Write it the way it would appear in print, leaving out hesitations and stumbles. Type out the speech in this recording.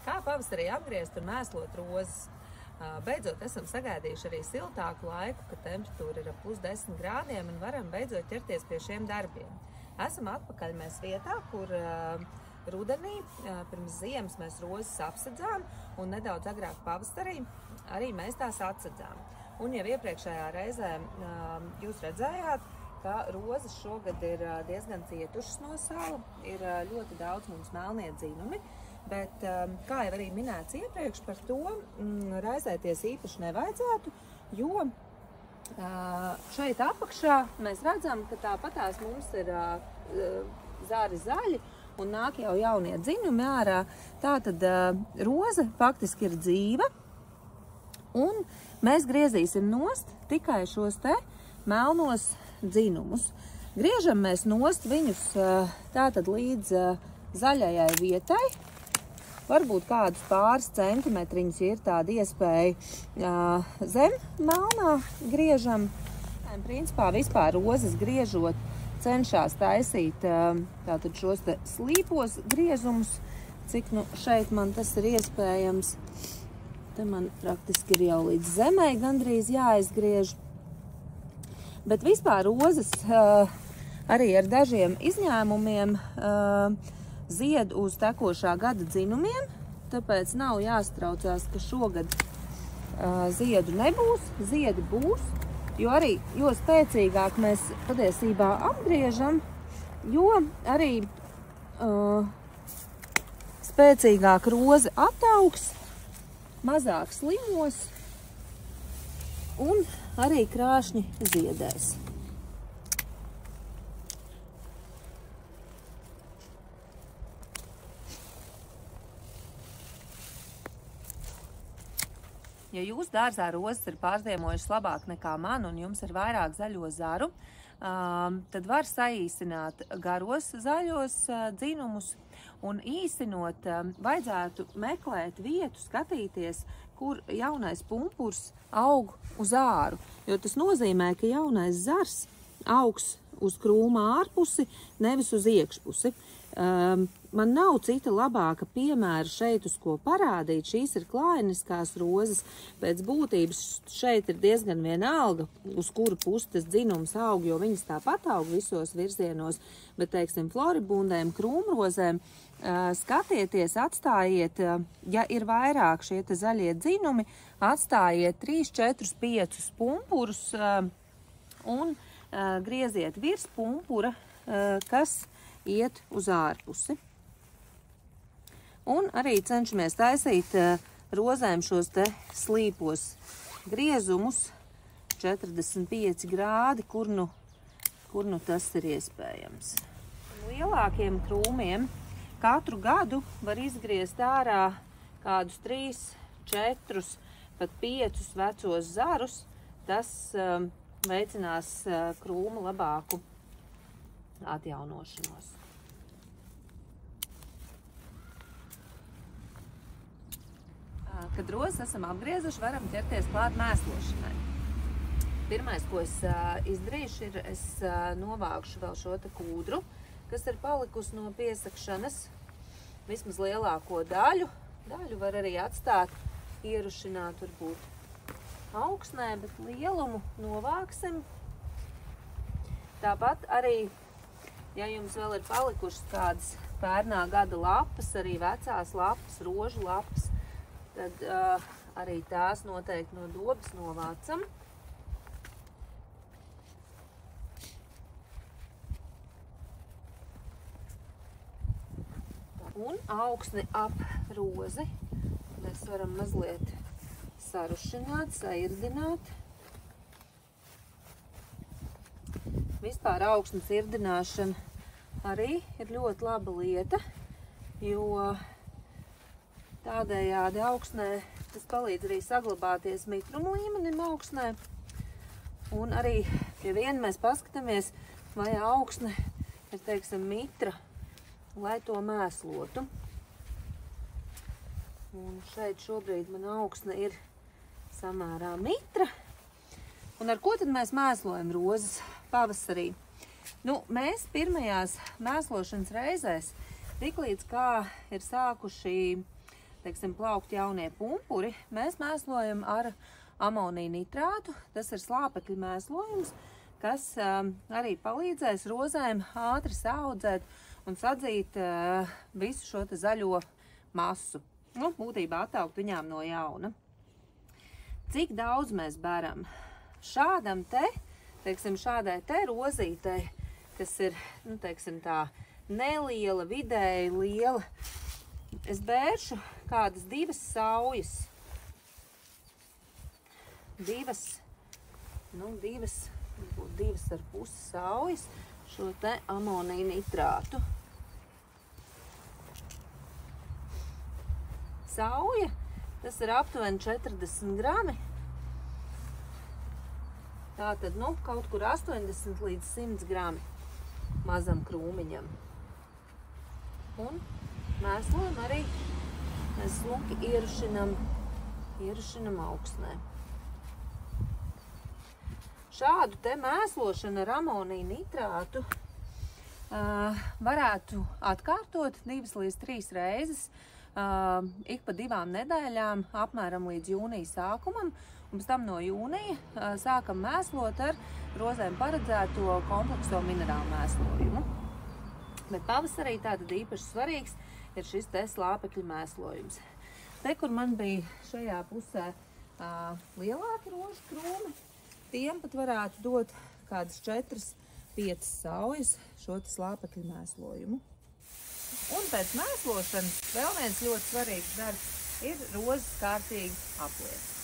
Kā pavasarī apgriezt un mēslot rozes? Beidzot esam sagaidījuši arī siltāku laiku, kad temperatūra ir ap +10 grādiem un varam beidzot ķerties pie šiem darbiem. Esam atpakaļ mēs vietā, kur rudenī pirms ziemas mēs rozes apsedzām un nedaudz agrāk pavasarī arī mēs tās atsedzām. Un jau iepriekšējā reizē jūs redzējāt, ka rozes šogad ir diezgan cietušas no sāla, ir ļoti daudz mums melnie dzinumi, bet, kā jau arī minēts iepriekš, par to raizēties īpaši nevajadzētu, jo šeit apakšā mēs redzam, ka tāpatās mums ir zāri zaļi un nāk jau jaunie dzinumi ārā. Tātad roze faktiski ir dzīva, un mēs griezīsim nost tikai šos te melnos dzinumus. Griežam mēs nost viņus tātad līdz zaļajai vietai. Varbūt kādus pāris centimetriņus, ja ir tāda iespēja zem melnā griežam. Principā vispār rozes griežot cenšās taisīt tātad šos te slīpos griezumus, cik nu šeit man tas ir iespējams. Te man praktiski ir jau līdz zemē gandrīz jāizgriež. Bet vispār rozes arī ar dažiem izņēmumiem zied uz tekošā gada dzinumiem, tāpēc nav jāstraucās, ka šogad ziedu nebūs, ziedi būs, jo spēcīgāk mēs patiesībā apgriežam, jo arī spēcīgāk roze ataugs, mazāk slimos un arī krāšņi ziedēs. Ja jūs dārzā rozes ir pārziemojušas labāk nekā man un jums ir vairāk zaļo zaru, tad var saīsināt garos zaļos dzinumus un īsinot vajadzētu meklēt vietu, skatīties, kur jaunais pumpurs aug uz āru, jo tas nozīmē, ka jaunais zars augs uz krūma ārpusi, nevis uz iekšpusi. Man nav cita labāka piemēra šeit, uz ko parādīt. Šīs ir klājiniskās rozes. Pēc būtības šeit ir diezgan vienalga, uz kuru pusi tas dzinums aug, jo viņas tāpat aug visos virzienos. Bet, teiksim, floribundēm, krūmrozēm, skatieties, atstājiet, ja ir vairāk šie te zaļie dzinumi, atstājiet 3, 4, 5 pumpurus un grieziet virs pumpura, kas iet uz ārpusi. Un arī cenšamies taisīt rozēm šos te slīpos griezumus 45 grādi, kur nu tas ir iespējams. Lielākiem krūmiem katru gadu var izgriezt ārā kādus 3, 4, pat 5 vecos zarus. Tas veicinās krūmu labāku atjaunošanos. Kad rozes esam apgriezuši, varam ķerties klāt mēslošanai. Pirmais, ko es izdarīšu, ir es novākšu vēl šo te kūdru, kas ir palikusi no piesakšanas. Vismaz lielāko daļu. Daļu var arī atstāt, ierušināt varbūt augsnē, bet lielumu novāksim. Tāpat arī, ja jums vēl ir palikušas kādas pērnā gada lapas, arī vecās lapas, rožu lapas, tad arī tās noteikti no dobas novācam. Un augsni ap rozi mēs varam mazliet sarušināt, sairdināt. Vispār augsnes irdināšana arī ir ļoti laba lieta, jo tādējādi augsnē tas palīdz arī saglabāties mitruma līmenim augsnē. Un arī pie viena mēs paskatāmies, vai augsne ir, teiksim, mitra, lai to mēslotu. Un šeit šobrīd man augsne ir samērā mitra. Un ar ko tad mēs mēslojam rozes pavasarī? Nu, mēs pirmajās mēslošanas reizēs, tiklīdz kā ir sākuši teiksim, plaukt jaunie pumpuri, mēs mēslojam ar amonija nitrātu. Tas ir slāpekļa mēslojums, kas arī palīdzēs rozēm ātri saaudzēt un sadzīt visu šo te zaļo masu. Nu, būtībā attaukt viņām no jauna. Cik daudz mēs baram? Šādam te, teiksim, šādai te rozītei, kas ir, nu, teiksim, tā neliela, vidēji liela, es bēršu kādas 2 saujas. 2, varbūt 2,5 saujas šo te amonija nitrātu. Sauja, tas ir aptuveni 40 grami. Tātad, nu, kaut kur 80 līdz 100 grami mazam krūmiņam. Un mēslojam arī, mēs smuki ierušinam augsnē. Šādu te mēslošanu ar amonija nitrātu varētu atkārtot 2 līdz 3 reizes ik pa 2 nedēļām, apmēram līdz jūnija sākumam, un pēc tam no jūnija sākam mēslot ar rozēm paredzēto komplekso minerālu mēslojumu. Bet pavasarī tātad īpaši svarīgs ir šis te slāpekļa mēslojums. Te, kur man bija šajā pusē lielāki rožu krūmi, tiem pat varētu dot kādas 4-5 saujas šo te slāpekļa mēslojumu. Un pēc mēslošanas vēl viens ļoti svarīgs darbs ir rozes kārtīgi apliet.